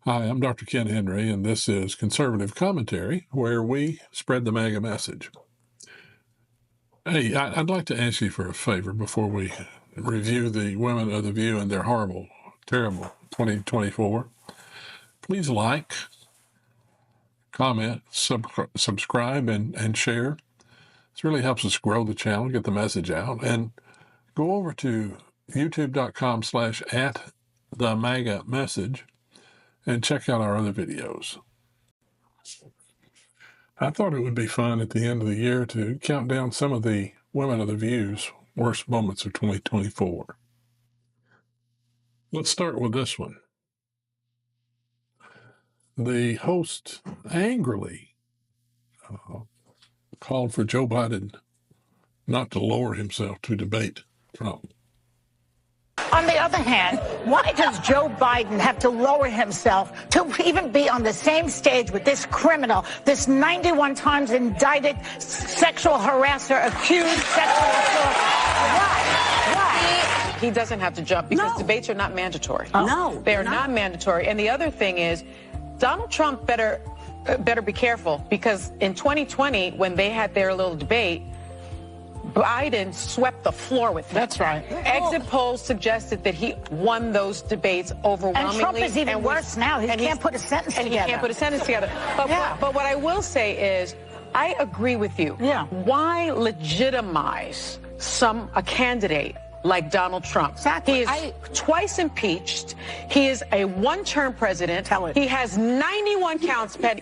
Hi, I'm Dr. Ken Henry, and this is Conservative Commentary, where we spread the MAGA message. Hey, I'd like to ask you for a favor before we review the Women of the View and their horrible, terrible 2024. Please like, comment, subscribe, and share. This really helps us grow the channel, get the message out, and go over to youtube.com/@themagamessage and check out our other videos. I thought it would be fun at the end of the year to count down some of the Women of the View's worst moments of 2024. Let's start with this one. The host angrily called for Joe Biden not to lower himself to debate Trump. On the other hand, why does Joe Biden have to lower himself to even be on the same stage with this criminal, this 91 times indicted sexual harasser, accused sexual assault? Why? He doesn't have to jump because debates are not mandatory. No. They are not mandatory. And the other thing is, Donald Trump better be careful, because in 2020, when they had their little debate, Biden swept the floor with him. That's right. Exit polls suggested that he won those debates overwhelmingly. And Trump is even worse now. He can't put a sentence together. He can't put a sentence together. But what I will say is, I agree with you. Yeah. Why legitimize a candidate like Donald Trump? Exactly. He is twice impeached. He is a one-term president. He has 91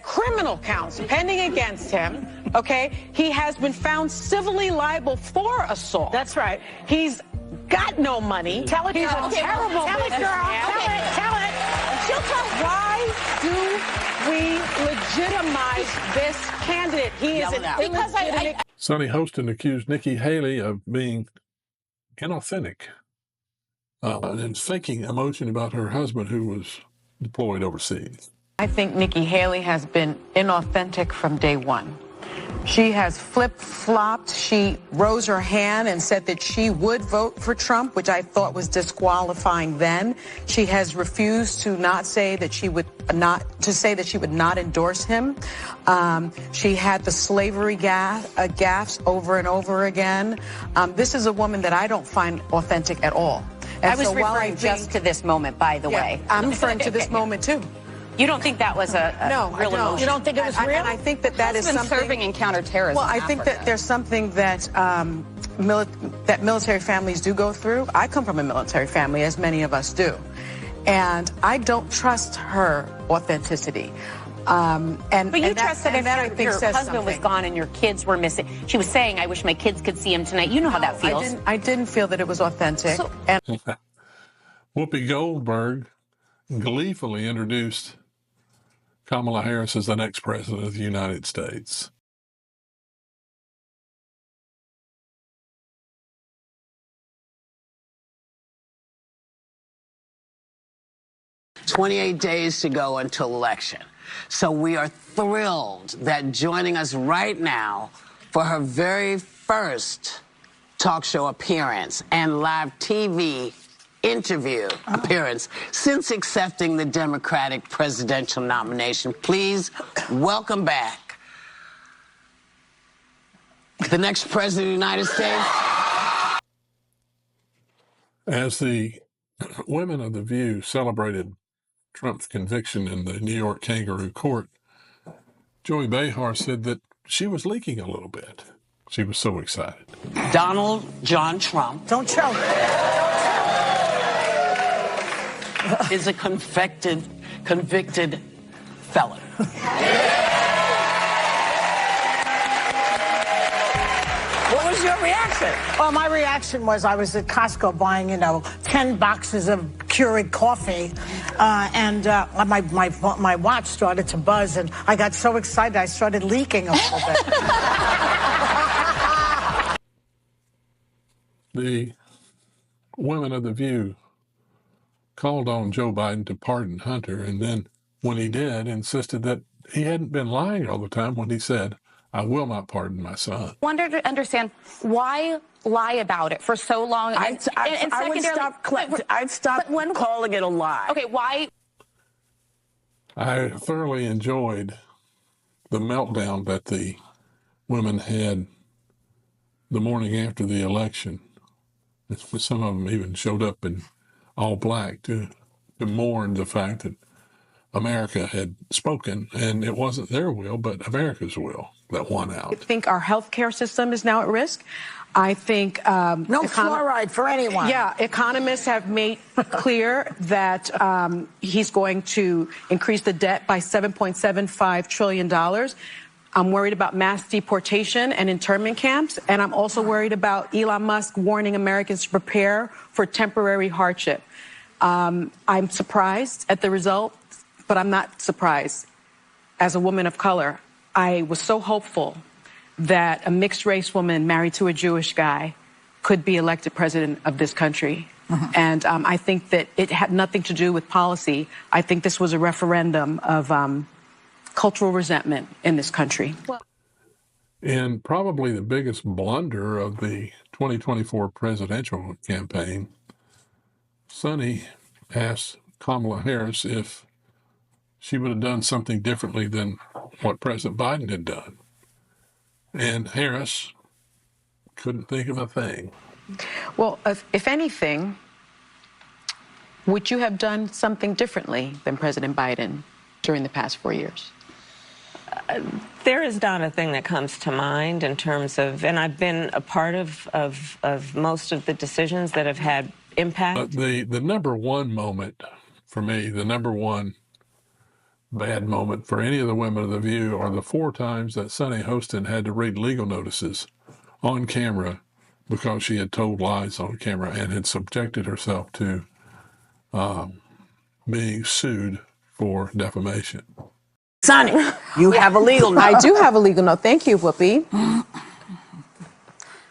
criminal counts pending against him. Okay? He has been found civilly liable for assault. That's right. He's got no money. Tell it, He's girl. a terrible Tell it, girl. businessman. Tell it. She'll tell. Why do we legitimize this candidate? He is an illegitimate. Sonny Hostin accused Nikki Haley of being inauthentic and faking emotion about her husband who was deployed overseas. I think Nikki Haley has been inauthentic from day one. She has flip-flopped. She rose her hand and said that she would vote for Trump, which I thought was disqualifying then. She has refused to say that she would not endorse him. She had the slavery gaffes over and over again. This is a woman that I don't find authentic at all. And I was referring just to this moment, by the way. I'm referring to this moment too. You don't think that was a real emotion? You don't think it was real? And I think that is something. Serving in counterterrorism. Well, I think that there's something that that military families do go through. I come from a military family, as many of us do, and I don't trust her authenticity. But you trust that if your husband was gone and your kids were missing, she was saying, "I wish my kids could see him tonight." You know how that feels. I didn't feel that it was authentic. Whoopi Goldberg gleefully introduced Kamala Harris as the next president of the United States. "28 days to go until election. So we are thrilled that joining us right now for her very first talk show appearance and live TV interview appearance since accepting the Democratic presidential nomination. Please welcome back the next president of the United States." As the Women of the View celebrated Trump's conviction in the New York kangaroo court, Joey Behar said that she was leaking a little bit. She was so excited. Donald John Trump Don't choke. is a convicted felon. What was your reaction? Well, my reaction was I was at Costco buying, 10 boxes of Keurig coffee, and my watch started to buzz, and I got so excited I started leaking a little bit. The Women of the View called on Joe Biden to pardon Hunter, and then when he did, insisted that he hadn't been lying all the time when he said, "I will not pardon my son." I wonder to understand why lie about it for so long. I'd stop calling it a lie. Okay, why? I thoroughly enjoyed the meltdown that the women had the morning after the election. Some of them even showed up in all black to mourn the fact that America had spoken, and it wasn't their will, but America's will that won out. I think our healthcare system is now at risk. I think no fluoride for anyone. Yeah, economists have made clear that he's going to increase the debt by $7.75 trillion. I'm worried about mass deportation and internment camps, and I'm also worried about Elon Musk warning Americans to prepare for temporary hardship. I'm surprised at the result, but I'm not surprised. As a woman of color, I was so hopeful that a mixed-race woman married to a Jewish guy could be elected president of this country. And I think that it had nothing to do with policy. I think this was a referendum of cultural resentment in this country. And probably the biggest blunder of the 2024 presidential campaign, Sonny asked Kamala Harris if she would have done something differently than what President Biden had done. And Harris couldn't think of a thing. Well, if anything, would you have done something differently than President Biden during the past 4 years? There is not a thing that comes to mind in terms of, and I've been a part of most of the decisions that have had impact. The number one moment for me, the number one bad moment for any of the women of The View are the 4 times that Sunny Hostin had to read legal notices on camera because she had told lies on camera and had subjected herself to being sued for defamation. Sonny, you have a legal note. I do have a legal note. Thank you, Whoopi.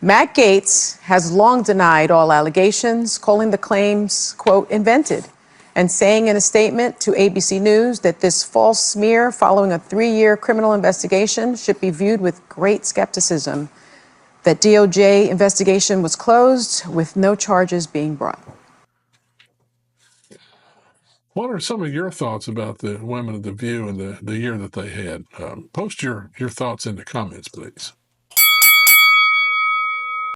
Matt Gaetz has long denied all allegations, calling the claims, quote, invented, and saying in a statement to ABC News that this false smear following a 3-year criminal investigation should be viewed with great skepticism, that DOJ investigation was closed with no charges being brought. What are some of your thoughts about the women of The View and the year that they had? Post your thoughts in the comments, please.